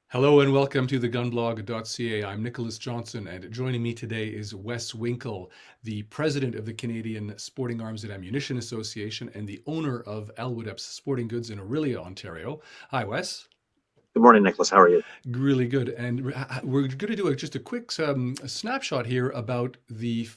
Hello and welcome to TheGunBlog.ca. I'm Nicholas Johnson, and joining me today is Wes Winkel, the president of the Canadian Sporting Arms and Ammunition Association and the owner of Ellwood Epps Sporting Goods in Orillia, Ontario. Hi, Wes. Good morning, Nicholas. How are you? Really good. And we're going to do just a quick snapshot here about the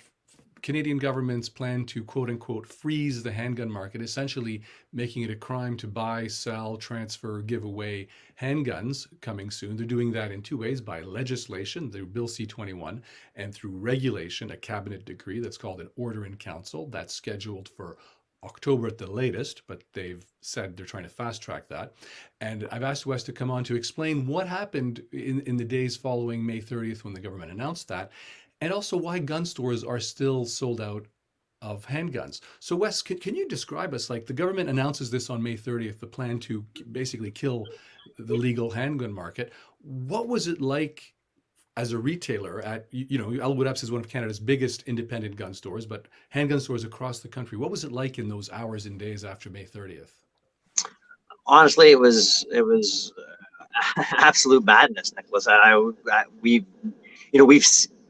Canadian government's plan to quote unquote freeze the handgun market, essentially making it a crime to buy, sell, transfer, give away handguns coming soon. They're doing that in two ways: by legislation, the Bill C-21, and through regulation, a cabinet decree that's called an order in council that's scheduled for October at the latest, but they've said they're trying to fast track that. And I've asked Wes to come on to explain what happened in the days following May 30th when the government announced that, and also why gun stores are still sold out of handguns. So Wes, can you describe us, like the government announces this on May 30th, the plan to basically kill the legal handgun market. What was it like as a retailer at, Ellwood Epps is one of Canada's biggest independent gun stores, but handgun stores across the country. What was it like in those hours and days after May 30th? Honestly, it was absolute madness, Nicholas. We've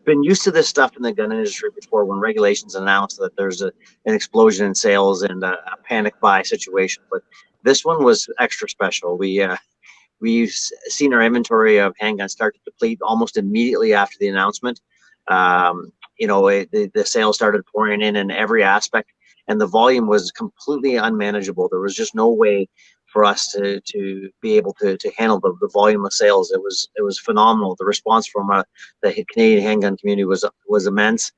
been used to this stuff in the gun industry before when regulations announce that there's an explosion in sales and a panic buy situation. But this one was extra special. We've seen our inventory of handguns start to deplete almost immediately after the announcement. The sales started pouring in every aspect, and the volume was completely unmanageable. There was just no way for us to be able to handle the volume of sales. It was phenomenal. The response from the Canadian handgun community was immense.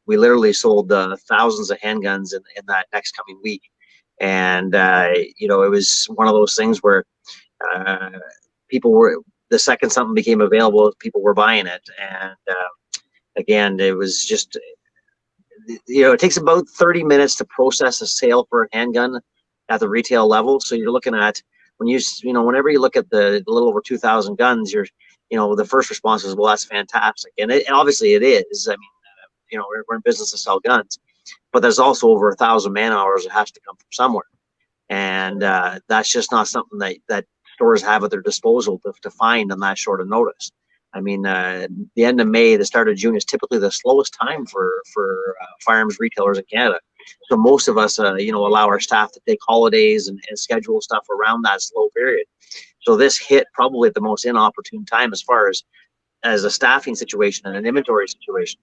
We literally sold thousands of handguns in that next coming week, and it was one of those things where uh, people were, the second something became available, people were buying it. And again, it was just, it takes about 30 minutes to process a sale for a handgun at the retail level. So you're looking at, whenever you look at the little over 2,000 guns, the first response is, well, that's fantastic. And obviously it is. I mean, we're in business to sell guns, but there's also over 1,000 man hours that has to come from somewhere. And that's just not something that stores have at their disposal to find on that short of notice. I mean, the end of May, the start of June is typically the slowest time for firearms retailers in Canada. So most of us, allow our staff to take holidays and schedule stuff around that slow period. So this hit probably at the most inopportune time as far as a staffing situation and an inventory situation.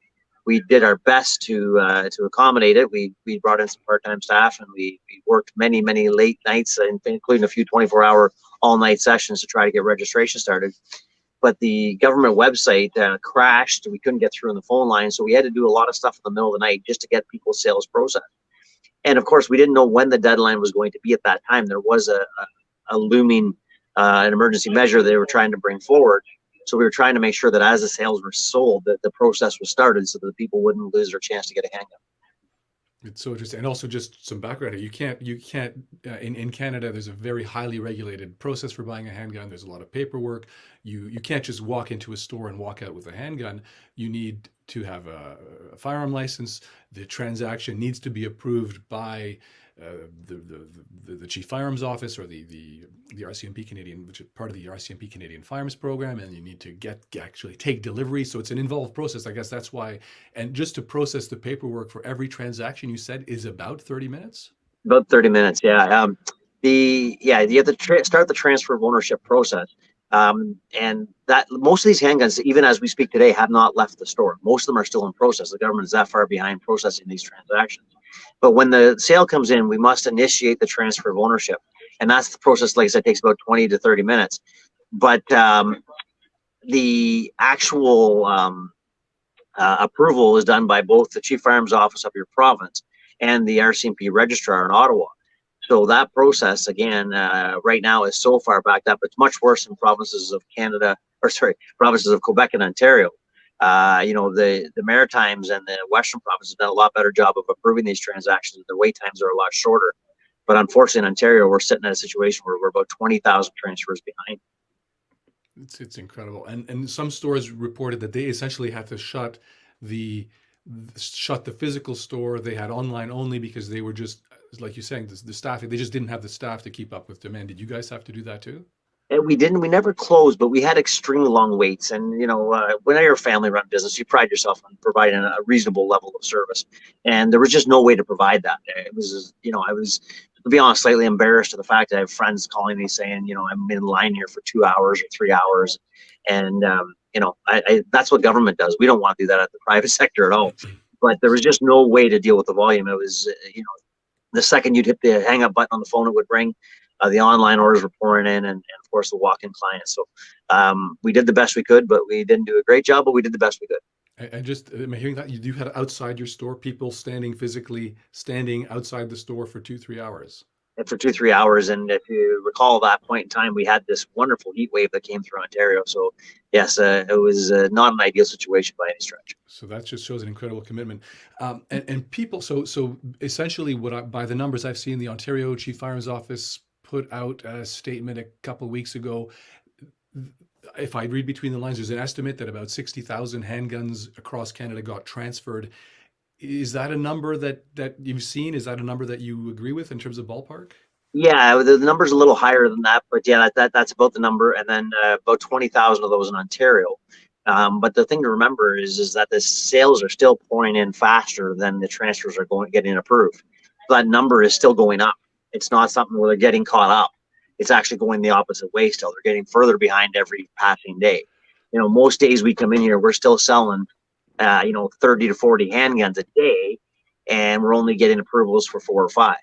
We did our best to accommodate it. We brought in some part-time staff, and we worked many late nights, including a few 24-hour all-night sessions to try to get registration started. But the government website crashed. We couldn't get through on the phone line, so we had to do a lot of stuff in the middle of the night just to get people's sales processed. And of course, we didn't know when the deadline was going to be at that time. There was a looming an emergency measure they were trying to bring forward. So we were trying to make sure that as the sales were sold, that the process was started so that the people wouldn't lose their chance to get a handgun. It's so interesting. And also just some background here. You can't, in Canada, there's a very highly regulated process for buying a handgun. There's a lot of paperwork. You can't just walk into a store and walk out with a handgun. You need to have a firearm license. The transaction needs to be approved by the chief firearms office, or the RCMP Canadian, which is part of the RCMP Canadian Firearms Program, and you need to actually take delivery. So it's an involved process. I guess that's why. And just to process the paperwork for every transaction, you said, is about 30 minutes. About 30 minutes, yeah. You have to start the transfer of ownership process. And that most of these handguns, even as we speak today, have not left the store. Most of them are still in process. The government is that far behind processing these transactions. But when the sale comes in, we must initiate the transfer of ownership. And that's the process, like I said, takes about 20 to 30 minutes. But the actual approval is done by both the Chief Firearms Office of your province and the RCMP Registrar in Ottawa. So that process, again, right now is so far backed up. It's much worse in provinces of Canada, provinces of Quebec and Ontario. The Maritimes and the Western provinces have done a lot better job of approving these transactions. The wait times are a lot shorter. But unfortunately, in Ontario, we're sitting in a situation where we're about 20,000 transfers behind. It's incredible. And some stores reported that they essentially had to the shut the physical store. They had online only because they were just, like you're saying, the staff, they just didn't have the staff to keep up with demand. Did you guys have to do that too? And we never closed, but we had extremely long waits. And, when you're a family run business, you pride yourself on providing a reasonable level of service. And there was just no way to provide that. It was, I was, to be honest, slightly embarrassed of the fact that I have friends calling me saying, I'm in line here for 2 hours or 3 hours. And, that's what government does. We don't want to do that at the private sector at all. But there was just no way to deal with the volume. It was, the second you'd hit the hang up button on the phone, it would ring. The online orders were pouring in, and of course the walk-in clients. So we did the best we could, but we didn't do a great job, but we did the best we could. And just am I hearing that you had outside your store people physically standing outside the store for 2-3 hours? And for 2-3 hours, and if you recall that point in time, we had this wonderful heat wave that came through Ontario. So yes, it was not an ideal situation by any stretch. So that just shows an incredible commitment. And people, so essentially, by the numbers I've seen, the Ontario Chief Firearms Office put out a statement a couple of weeks ago. If I read between the lines, there's an estimate that about 60,000 handguns across Canada got transferred. Is that a number that you've seen? Is that a number that you agree with in terms of ballpark? Yeah, the number's a little higher than that, but yeah, that's about the number. And then about 20,000 of those in Ontario. But the thing to remember is that the sales are still pouring in faster than the transfers are getting approved. That number is still going up. It's not something where they're getting caught up. It's actually going the opposite way still. They're getting further behind every passing day. Most days we come in here, we're still selling, 30 to 40 handguns a day, and we're only getting approvals for 4 or 5.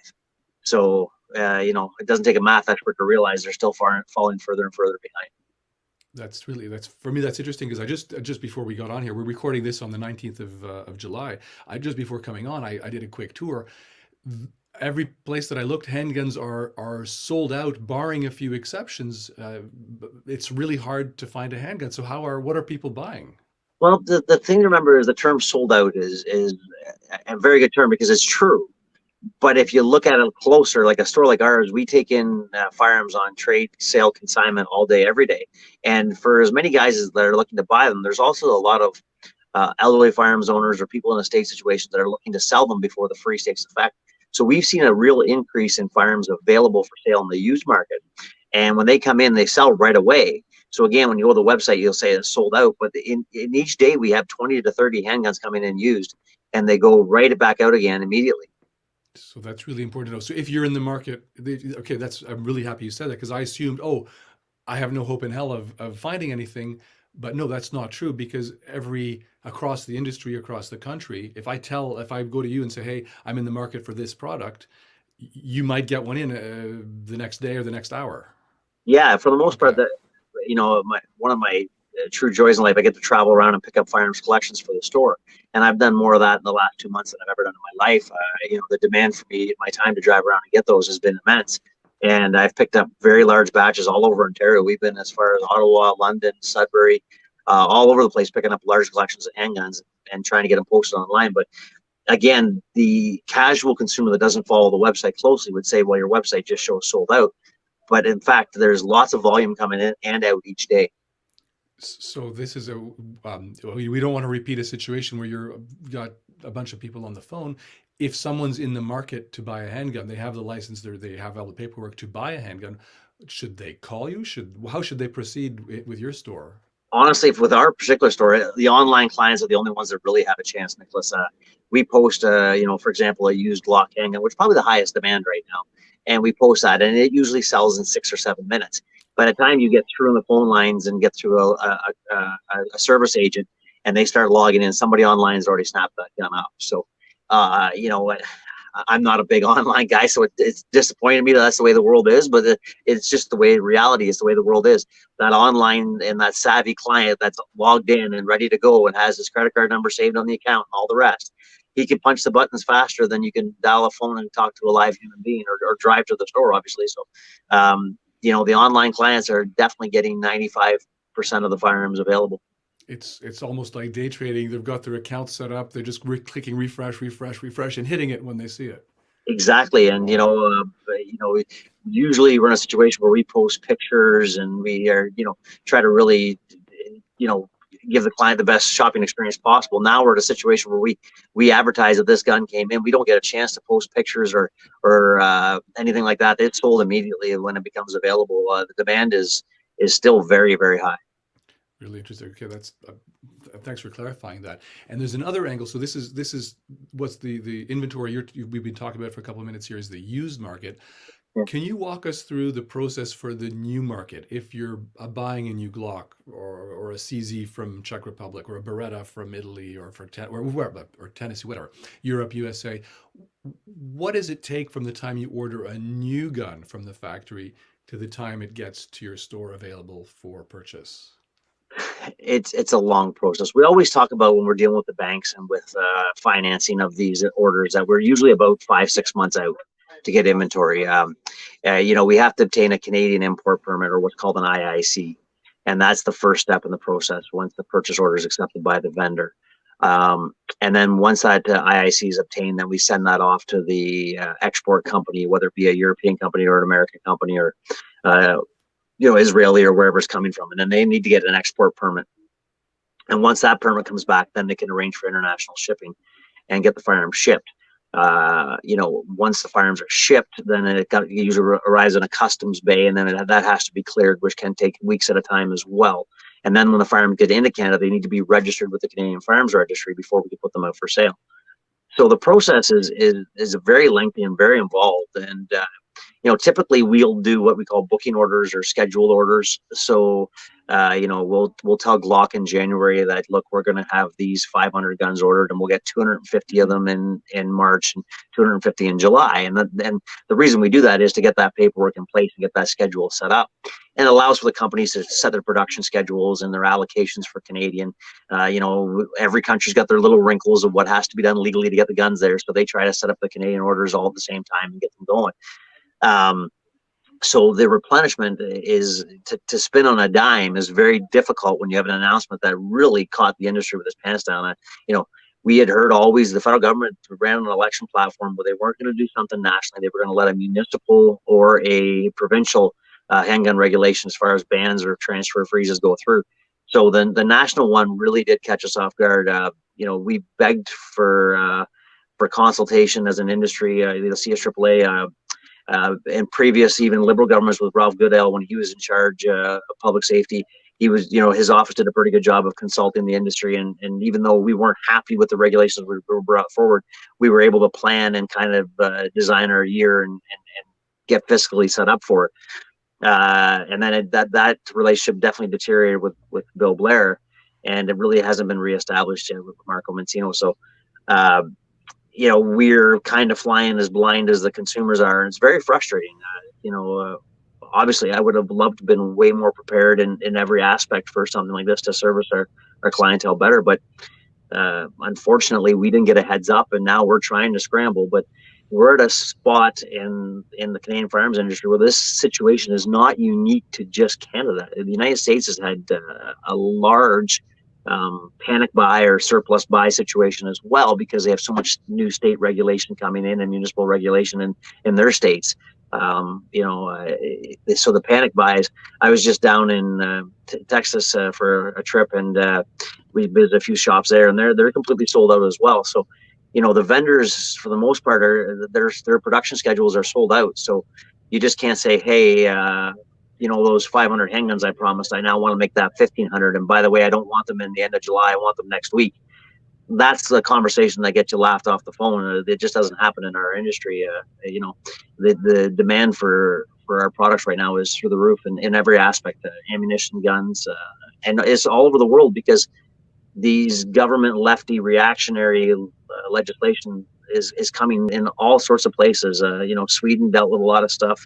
So, it doesn't take a math expert to realize they're still falling further and further behind. That's for me, that's interesting because I just before we got on here, we're recording this on the 19th of July. Just before coming on, I did a quick tour. Every place that I looked, handguns are sold out, barring a few exceptions. It's really hard to find a handgun. So what are people buying? Well, the thing to remember is the term sold out is a very good term because it's true. But if you look at it closer, like a store like ours, we take in firearms on trade, sale, consignment all day, every day. And for as many guys as that are looking to buy them, there's also a lot of elderly firearms owners or people in estate situations that are looking to sell them before the freeze takes effect. So we've seen a real increase in firearms available for sale in the used market. And when they come in, they sell right away. So again, when you go to the website, you'll say it's sold out. But in each day, we have 20 to 30 handguns coming in used, and they go right back out again immediately. So that's really important to know. So if you're in the market, okay, I'm really happy you said that because I assumed, I have no hope in hell of finding anything. But no, that's not true because across the industry, across the country, if I go to you and say, hey, I'm in the market for this product, you might get one in the next day or the next hour. Yeah, for the most part, one of my true joys in life, I get to travel around and pick up firearms collections for the store. And I've done more of that in the last 2 months than I've ever done in my life. The demand for me, my time to drive around and get those has been immense. And I've picked up very large batches all over Ontario. We've been as far as Ottawa, London, Sudbury, all over the place, picking up large collections of handguns and trying to get them posted online. But again, the casual consumer that doesn't follow the website closely would say, well, your website just shows sold out. But in fact, there's lots of volume coming in and out each day. So this is we don't want to repeat a situation where you've got a bunch of people on the phone. If someone's in the market to buy a handgun, they have the license, they have all the paperwork to buy a handgun. Should they call you? How should they proceed with your store? Honestly, with our particular store, the online clients are the only ones that really have a chance, Nicholas. We post, for example, a used Glock handgun, which is probably the highest demand right now. And we post that, and it usually sells in 6 or 7 minutes. By the time you get through the phone lines and get through a service agent and they start logging in, somebody online has already snapped that gun up. So, I'm not a big online guy, so it's disappointing me that that's the way the world is, but it's just the way reality is, the way the world is. That online and that savvy client that's logged in and ready to go and has his credit card number saved on the account and all the rest, he can punch the buttons faster than you can dial a phone and talk to a live human being or drive to the store, obviously. So, the online clients are definitely getting 95% of the firearms available. It's almost like day trading. They've got their account set up. They're just clicking refresh, and hitting it when they see it. Exactly, and usually we're in a situation where we post pictures and we are, try to really, give the client the best shopping experience possible. Now we're in a situation where we advertise that this gun came in. We don't get a chance to post pictures or anything like that. It's sold immediately when it becomes available. The demand is is still very, very high. Really interesting. Okay, that's thanks for clarifying that. And there's another angle. So this is what's the inventory we've been talking about for a couple of minutes here is the used market. Yeah. Can you walk us through the process for the new market? If you're buying a new Glock or a CZ from Czech Republic or a Beretta from Italy or wherever, or Tennessee, whatever, Europe, USA, what does it take from the time you order a new gun from the factory to the time it gets to your store available for purchase? It's a long process. We always talk about when we're dealing with the banks and with financing of these orders that we're usually about 5-6 months out to get inventory. We have to obtain a Canadian import permit or what's called an IIC, and that's the first step in the process once the purchase order is accepted by the vendor. And then once that IIC is obtained, then we send that off to the export company, whether it be a European company or an American company or uh, Israeli or wherever it's coming from, and then they need to get an export permit. And once that permit comes back, then they can arrange for international shipping and get the firearms shipped. Once the firearms are shipped, then it usually arrives in a customs bay, and then that has to be cleared, which can take weeks at a time as well. And then when the firearms get into Canada, they need to be registered with the Canadian Firearms Registry before we can put them out for sale. So the process is very lengthy and very involved, and typically we'll do what we call booking orders or scheduled orders. So, we'll tell Glock in January that, look, we're going to have these 500 guns ordered, and we'll get 250 of them in March and 250 in July. And the reason we do that is to get that paperwork in place and get that schedule set up. And it allows for the companies to set their production schedules and their allocations for Canadian. Every country's got their little wrinkles of what has to be done legally to get the guns there. So they try to set up the Canadian orders all at the same time and get them going. So the replenishment is to spin on a dime is very difficult when you have an announcement that really caught the industry with its pants down. We had heard always the federal government ran an election platform where they weren't going to do something nationally. They were going to let a municipal or a provincial handgun regulation as far as bans or transfer freezes go through. So then the national one really did catch us off guard. We begged for consultation as an industry, the CSAAA, and previous even Liberal governments with Ralph Goodale when he was in charge of public safety. He was, his office did a pretty good job of consulting the industry. And even though we weren't happy with the regulations we were brought forward, we were able to plan and kind of design our year and get fiscally set up for it. And then that relationship definitely deteriorated with Bill Blair, and it really hasn't been reestablished yet with Marco Mancino. So, we're kind of flying as blind as the consumers are, and it's very frustrating. Obviously, I would have loved to have been way more prepared in every aspect for something like this to service our clientele better. But unfortunately, we didn't get a heads up, and now we're trying to scramble. But we're at a spot in the Canadian firearms industry where this situation is not unique to just Canada. The United States has had a large panic buy or surplus buy situation as well, because they have so much new state regulation coming in and municipal regulation in their states. So the panic buys. I was just down in Texas for a trip, and we visited a few shops there, and they're completely sold out as well. So, the vendors for the most part their production schedules are sold out. So you just can't say, hey, those 500 handguns I promised, I now want to make that 1,500. And by the way, I don't want them in the end of July. I want them next week. That's the conversation that gets you laughed off the phone. It just doesn't happen in our industry. The demand for our products right now is through the roof in every aspect, ammunition, guns, and it's all over the world, because these government lefty reactionary legislation is coming in all sorts of places. Sweden dealt with a lot of stuff.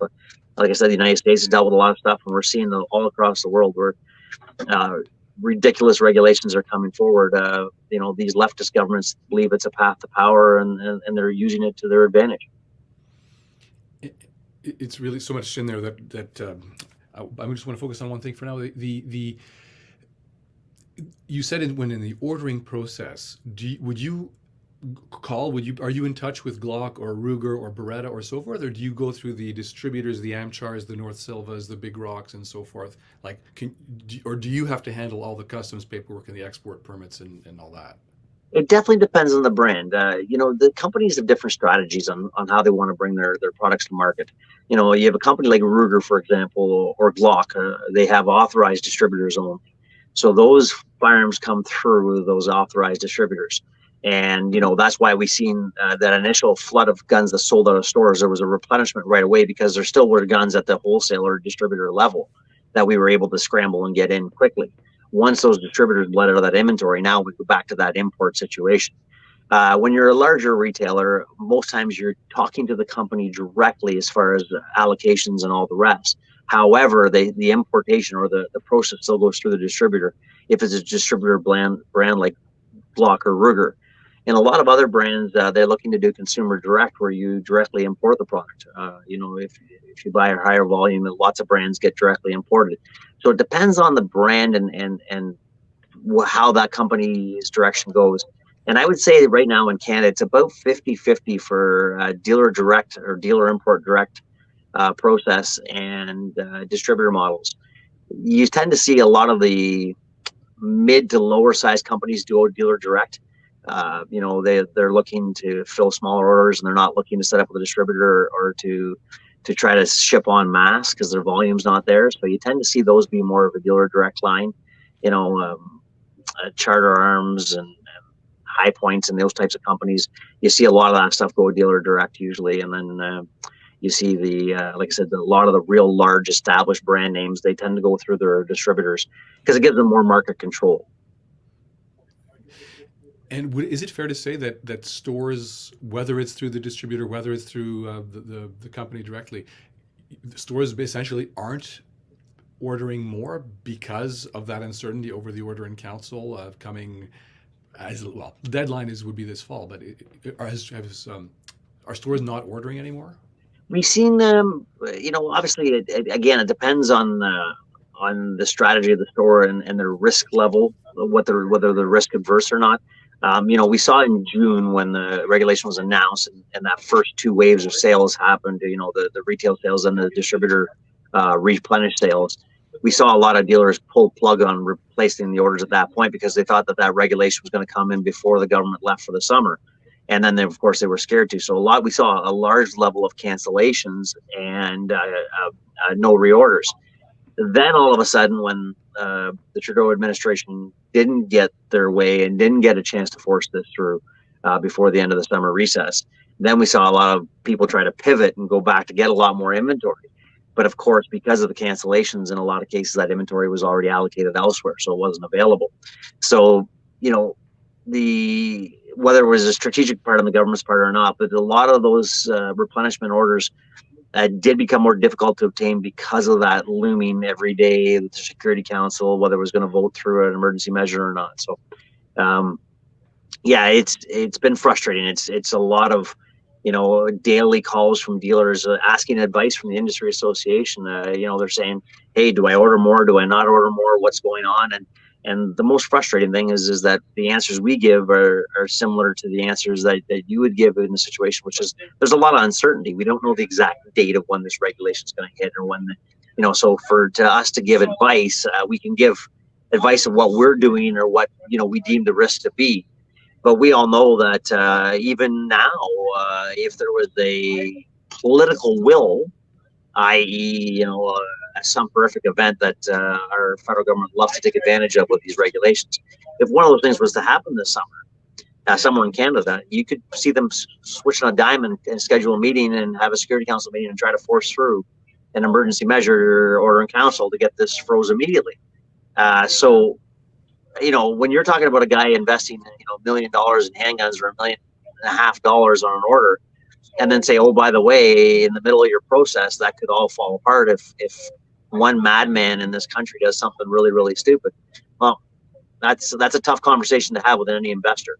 Like I said, the United States has dealt with a lot of stuff, and we're seeing them all across the world where ridiculous regulations are coming forward. These leftist governments believe it's a path to power, and they're using it to their advantage. It's really so much in there that I just want to focus on one thing for now. You said when in the ordering process, are you in touch with Glock or Ruger or Beretta or so forth, or do you go through the distributors, the Amchars, the North Silvas, the Big Rocks, and so forth? Or do you have to handle all the customs paperwork and the export permits and all that? It definitely depends on the brand. The companies have different strategies on how they want to bring their products to market. You have a company like Ruger, for example, or Glock. They have authorized distributors only. So those firearms come through those authorized distributors. And, that's why we seen that initial flood of guns that sold out of stores. There was a replenishment right away because there still were guns at the wholesaler distributor level that we were able to scramble and get in quickly. Once those distributors let out of that inventory, now we go back to that import situation. When you're a larger retailer, most times you're talking to the company directly as far as allocations and all the rest. However, the importation or the process still goes through the distributor if it's a distributor brand like Glock or Ruger. And a lot of other brands, they're looking to do consumer direct, where you directly import the product. If you buy a higher volume, lots of brands get directly imported. So it depends on the brand and how that company's direction goes. And I would say right now in Canada, it's about 50-50 for dealer direct or dealer import direct process and distributor models. You tend to see a lot of the mid to lower size companies do dealer direct. They're looking to fill smaller orders, and they're not looking to set up with a distributor or to try to ship on mass because their volume's not there. So you tend to see those be more of a dealer direct line. Charter Arms and High Points and those types of companies. You see a lot of that stuff go dealer direct usually, and then you see like I said, a lot of the real large established brand names, they tend to go through their distributors because it gives them more market control. And is it fair to say that stores, whether it's through the distributor, whether it's through the company directly, stores essentially aren't ordering more because of that uncertainty over the order in council coming as well? The deadline would be this fall, but are stores not ordering anymore? We've seen them. Obviously, again, it depends on the strategy of the store and their risk level, whether they're risk adverse or not. We saw in June when the regulation was announced and that first two waves of sales happened, the retail sales and the distributor replenish sales. We saw a lot of dealers pull plug on replacing the orders at that point because they thought that regulation was going to come in before the government left for the summer. And then, of course, they were scared to. So we saw a large level of cancellations and no reorders. Then all of a sudden, when the Trudeau administration didn't get their way and didn't get a chance to force this through before the end of the summer recess, then we saw a lot of people try to pivot and go back to get a lot more inventory. But of course, because of the cancellations, in a lot of cases, that inventory was already allocated elsewhere, so it wasn't available. So, whether it was a strategic part on the government's part or not, but a lot of those replenishment orders did become more difficult to obtain because of that looming every day with the Security Council, whether it was going to vote through an emergency measure or not. So, it's been frustrating. It's a lot of daily calls from dealers asking advice from the industry association. They're saying, hey, do I order more? Do I not order more? What's going on? And the most frustrating thing is that the answers we give are similar to the answers that you would give in the situation, which is there's a lot of uncertainty. We don't know the exact date of when this regulation is going to hit or when, so to us to give advice, we can give advice of what we're doing or what, we deem the risk to be. But we all know that even now, if there was a political will, i.e., some horrific event that our federal government loves to take advantage of with these regulations, if one of those things was to happen this summer, somewhere in Canada, you could see them switching a dime and schedule a meeting and have a Security Council meeting and try to force through an emergency measure or in council to get this froze immediately. So when you're talking about a guy investing, $1 million in handguns or $1.5 million on an order, and then say, oh, by the way, in the middle of your process, that could all fall apart if one madman in this country does something really, really stupid. Well, that's a tough conversation to have with any investor.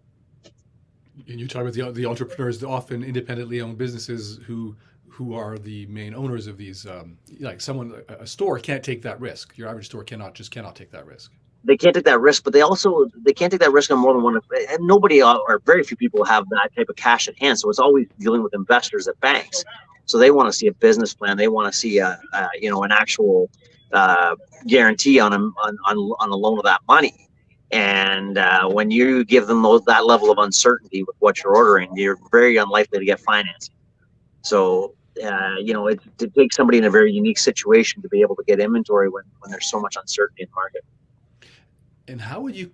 And you talk about the entrepreneurs, the often independently owned businesses who are the main owners of these. Like a store can't take that risk. Your average store cannot take that risk. They can't take that risk, but they can't take that risk on more than one. And nobody or very few people have that type of cash at hand. So it's always dealing with investors at banks. So they want to see a business plan. They want to see an actual guarantee on a loan of that money. And when you give them that level of uncertainty with what you're ordering, you're very unlikely to get financing. So, it takes somebody in a very unique situation to be able to get inventory when there's so much uncertainty in the market. And how would you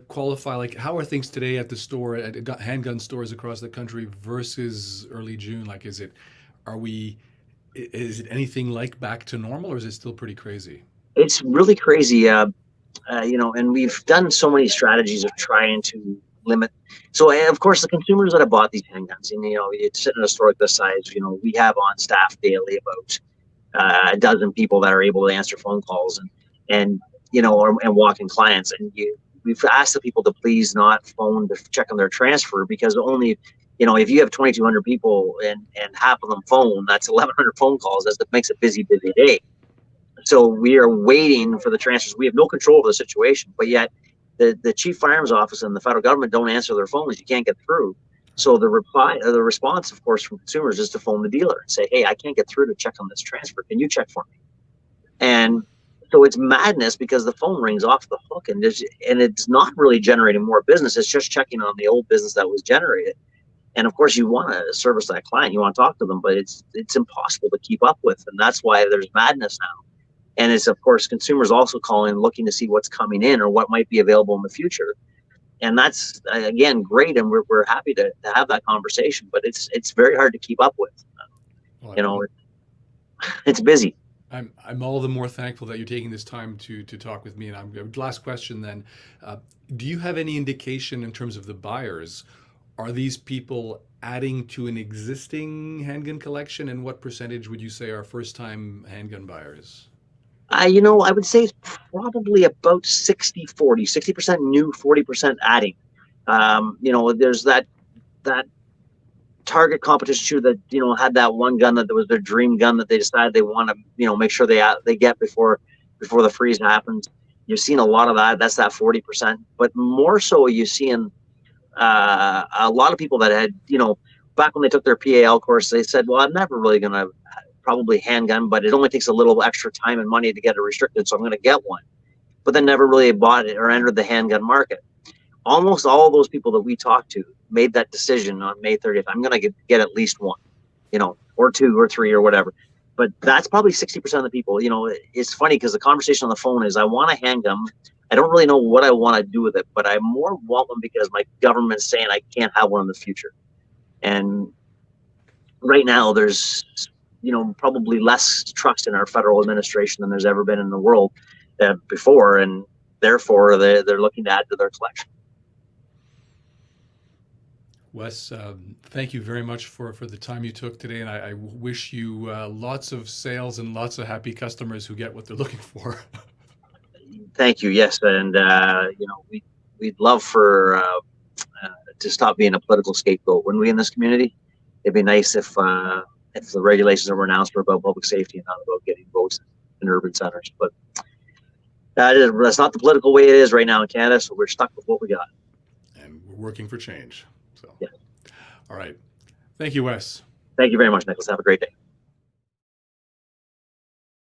qualify, like, how are things today at the store, at handgun stores across the country versus early June? Like, is it anything like back to normal, or is it still pretty crazy? It's really crazy. And we've done so many strategies of trying to limit. So, of course, the consumers that have bought these handguns, and you sit in a store like this size, we have on staff daily about a dozen people that are able to answer phone calls and and walk-in clients. And we've asked the people to please not phone to check on their transfer, because only, if you have 2,200 people and half of them phone, that's 1,100 phone calls. That makes a busy day. So we are waiting for the transfers. We have no control of the situation, but yet the chief firearms office and the federal government don't answer their phones. You can't get through. So the response, of course, from consumers is to phone the dealer and say, "Hey, I can't get through to check on this transfer. Can you check for me?" And so it's madness, because the phone rings off the hook, and it's not really generating more business. It's just checking on the old business that was generated. And of course, you want to service that client, you want to talk to them, but it's impossible to keep up with, and that's why there's madness now. And it's, of course, consumers also calling, looking to see what's coming in or what might be available in the future. And that's, again, great, and we're happy to have that conversation, but it's very hard to keep up with. Well, You know, it's busy. I'm all the more thankful that you're taking this time to talk with me. And last question then, do you have any indication in terms of the buyers? Are these people adding to an existing handgun collection, and what percentage would you say are first-time handgun buyers? I would say it's probably about 60-40, 60% new, 40% adding. There's that target competition shooter that had that one gun that was their dream gun that they decided they want to make sure they get before the freeze happens. You've seen a lot of that. That's that 40%, but more so you're seeing a lot of people that had back when they took their PAL course, they said, "Well, I'm never really going to probably handgun, but it only takes a little extra time and money to get it restricted, so I'm going to get one." But then never really bought it or entered the handgun market. Almost all of those people that we talked to made that decision on May 30th. I'm going to get at least one, or two or three or whatever. But that's probably 60% of the people. It's funny because the conversation on the phone is, "I want a handgun. I don't really know what I want to do with it, but I more want one because my government's saying I can't have one in the future." And right now there's probably less trust in our federal administration than there's ever been in the world before, and therefore they're looking to add to their collection. Wes, thank you very much for the time you took today, and I wish you lots of sales and lots of happy customers who get what they're looking for. Thank you. Yes, and we'd love for to stop being a political scapegoat, wouldn't we, in this community? It'd be nice if the regulations that were announced were about public safety and not about getting votes in urban centers. But that's not the political way it is right now in Canada, so we're stuck with what we got. And we're working for change. So, yeah. All right. Thank you, Wes. Thank you very much, Nicholas. Have a great day.